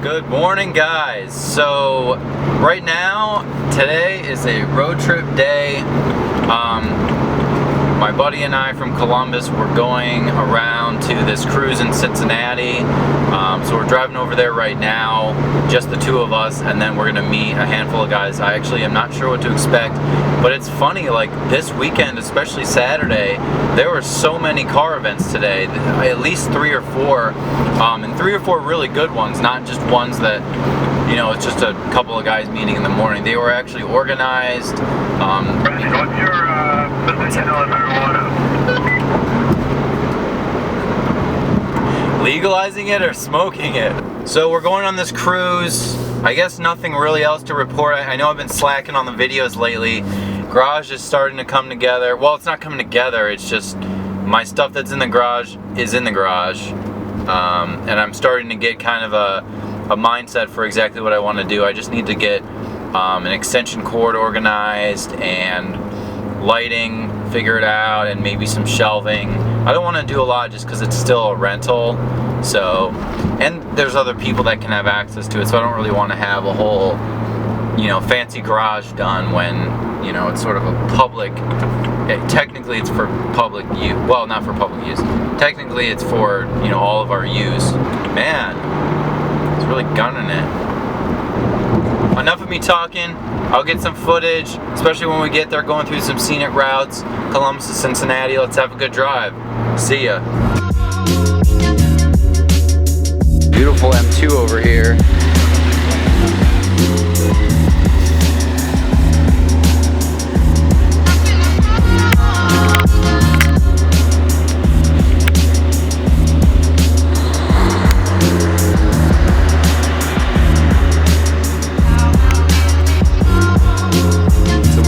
Good morning, guys. So right now, today is a road trip day. My buddy and I from Columbus, we're going around to this cruise in Cincinnati. So we're driving over there right now, just the two of us, and then we're gonna meet a handful of guys. I actually am not sure what to expect, but it's funny, like this weekend, especially Saturday, there were so many car events today, at least 3 or 4, and 3 or 4 really good ones, not just ones that, you know, it's just a couple of guys meeting in the morning. They were actually organized. What's your position on marijuana? Legalizing it or smoking it? So we're going on this cruise. I guess nothing really else to report. I know I've been slacking on the videos lately. Garage is starting to come together. Well, it's not coming together. It's just my stuff that's in the garage is in the garage. And I'm starting to get kind of a mindset for exactly what I want to do. I just need to get an extension cord organized and lighting figured out and maybe some shelving. I don't want to do a lot just because it's still a rental, so, and there's other people that can have access to it, so I don't really want to have a whole, you know, fancy garage done when, you know, it's sort of a public, technically it's for public use, well, not for public use, technically it's for, you know, all of our use. Man, it's really gunning it. Enough of me talking. I'll get some footage, especially when we get there, going through some scenic routes, Columbus to Cincinnati. Let's have a good drive. See ya. Beautiful M2 over here.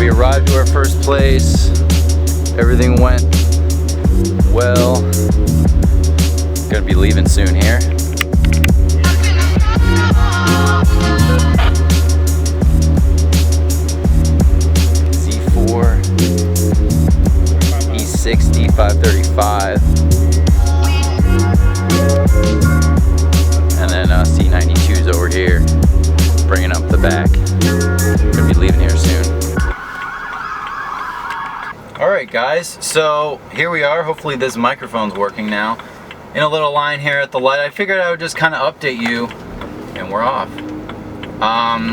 Arrived to our first place. Everything went well. Gonna be leaving soon here. Z4, E60, 535, and then C92's over here, bringing up the back. Gonna be leaving here soon. Alright guys, so here we are. Hopefully this microphone's working now. In a little line here at the light. I figured I would just kind of update you, and we're off.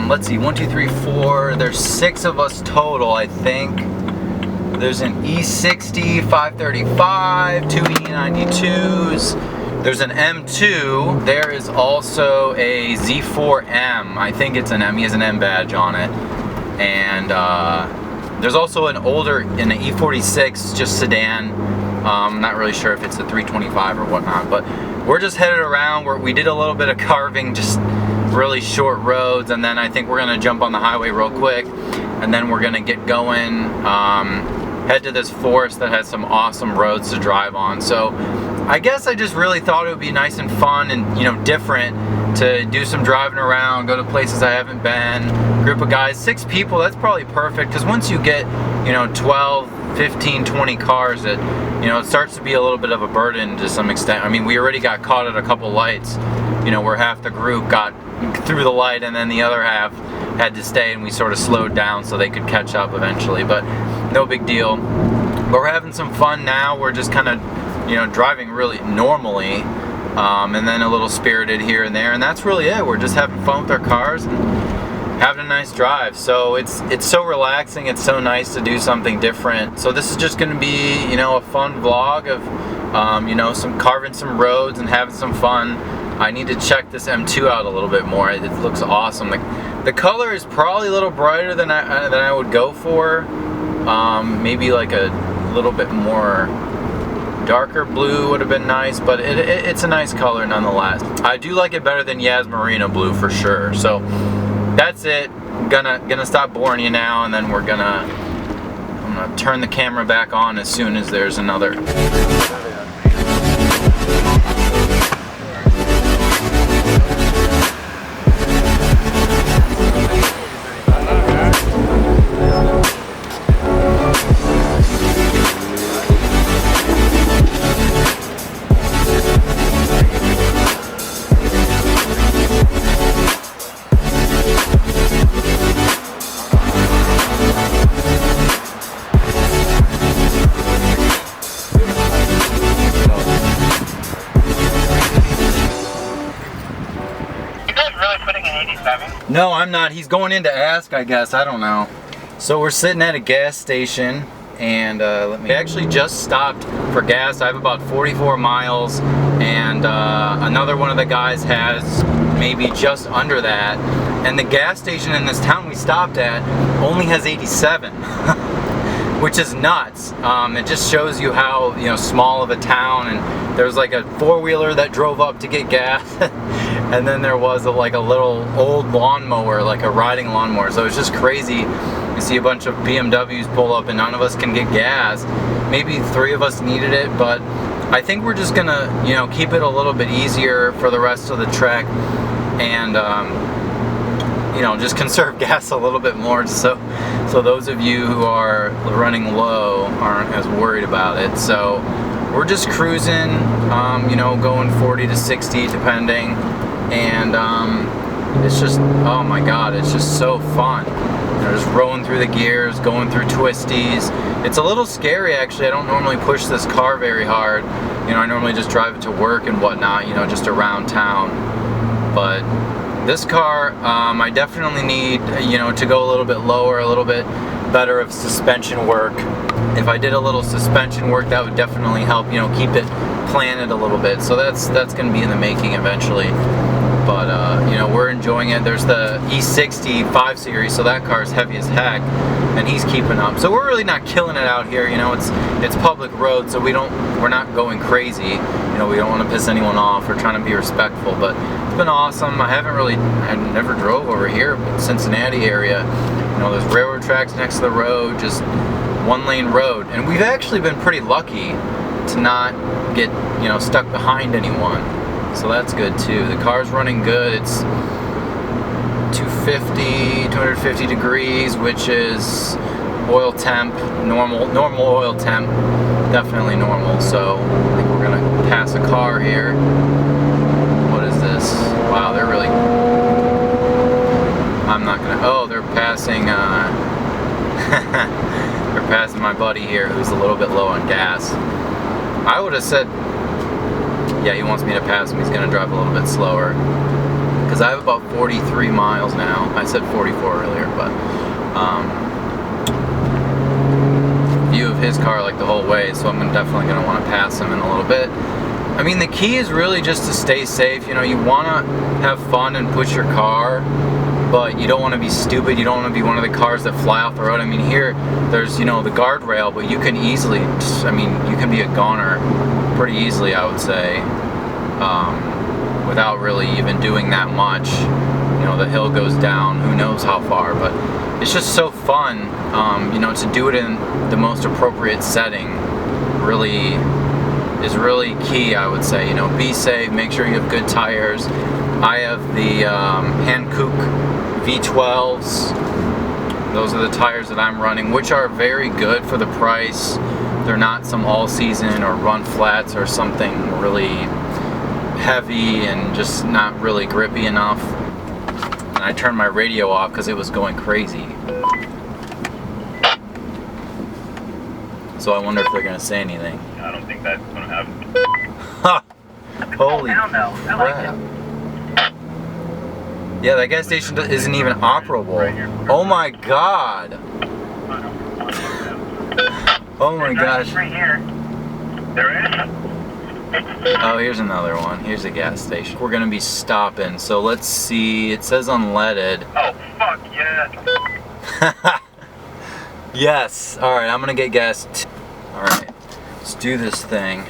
Let's see, 1, 2, 3, 4. There's 6 of us total, I think. There's an E60, 535, 2 E92s. There's an M2. There is also a Z4M. I think it's an M. He has an M badge on it. And there's also an E46, just sedan. I'm not really sure if it's a 325 or whatnot, but we're just headed around. We did a little bit of carving, just really short roads, and then I think we're gonna jump on the highway real quick, and then we're gonna get going, head to this forest that has some awesome roads to drive on. So I guess I just really thought it would be nice and fun and, you know, different to do some driving around, go to places I haven't been. Group of guys, 6 people, that's probably perfect, because once you get, you know, 12, 15, 20 cars, it, you know, it starts to be a little bit of a burden to some extent. I mean, we already got caught at a couple lights, you know, where half the group got through the light and then the other half had to stay, and we sort of slowed down so they could catch up eventually, but no big deal. But we're having some fun now. We're just kind of, you know, driving really normally, and then a little spirited here and there, and that's really it. We're just having fun with our cars and having a nice drive. So it's so relaxing. It's so nice to do something different. So this is just going to be, you know, a fun vlog of, you know, some carving some roads and having some fun. I need to check this M2 out a little bit more. It looks awesome. The color is probably a little brighter than I would go for. Maybe like a little bit more darker blue would have been nice, but it's a nice color nonetheless. I do like it better than Yas Marina blue for sure. So that's it. Gonna stop boring you now, and then I'm gonna turn the camera back on as soon as there's another. 87? No, I'm not. He's going in to ask, I guess. I don't know. So we're sitting at a gas station, and we actually just stopped for gas. I have about 44 miles, and another one of the guys has maybe just under that. And the gas station in this town we stopped at only has 87, which is nuts. It just shows you how, you know, small of a town. And there's like a four-wheeler that drove up to get gas, and then there was like a little old lawnmower, like a riding lawnmower. So it's just crazy. You see a bunch of BMWs pull up and none of us can get gas. Maybe 3 of us needed it, but I think we're just gonna, you know, keep it a little bit easier for the rest of the trek, and you know, just conserve gas a little bit more, so those of you who are running low aren't as worried about it. So we're just cruising, you know, going 40 to 60 depending, and it's just, oh my god, it's just so fun. You know, just rolling through the gears, going through twisties. It's a little scary actually. I don't normally push this car very hard. You know, I normally just drive it to work and whatnot, you know, just around town. But this car, I definitely need, you know, to go a little bit lower, a little bit better of suspension work. If I did a little suspension work, that would definitely help, you know, keep it planted a little bit. So that's going to be in the making eventually. But you know, we're enjoying it. There's the E60 5 Series, so that car is heavy as heck, and he's keeping up. So we're really not killing it out here. You know, it's public road, so we're not going crazy. You know, we don't want to piss anyone off. We're trying to be respectful, but it's been awesome. I never drove over here, but Cincinnati area. You know, there's railroad tracks next to the road, just one-lane road, and we've actually been pretty lucky to not get, you know, stuck behind anyone. So that's good too. The car's running good. It's 250 degrees, which is oil temp, normal oil temp, definitely normal. So I think we're gonna pass a car here. What is this? Wow, they're really, I'm not gonna, oh, they're passing, they're passing my buddy here who's a little bit low on gas. I would have said, yeah, he wants me to pass him. He's going to drive a little bit slower, because I have about 43 miles now. I said 44 earlier, but view of his car like the whole way, so I'm definitely going to want to pass him in a little bit. I mean, the key is really just to stay safe. You know, you want to have fun and push your car, but you don't want to be stupid. You don't want to be one of the cars that fly off the road. I mean, here, there's, you know, the guardrail, but you can easily, I mean, you can be a goner pretty easily, I would say, without really even doing that much. You know, the hill goes down, who knows how far, but it's just so fun, you know, to do it in the most appropriate setting really is really key, I would say. You know, be safe, make sure you have good tires. I have the Hankook V12s. Those are the tires that I'm running, which are very good for the price. They're not some all-season or run flats or something really heavy and just not really grippy enough. And I turned my radio off because it was going crazy. So I wonder if they're going to say anything. I don't think that's going to happen. Ha! Holy I don't know. I like crap. Yeah, that gas station isn't even operable. Oh my god! Oh my gosh. Right here. There is? Oh, here's another one. Here's a gas station. We're gonna be stopping, so let's see. It says unleaded. Oh, fuck yeah. Yes. Alright, I'm gonna get gas. Alright, let's do this thing.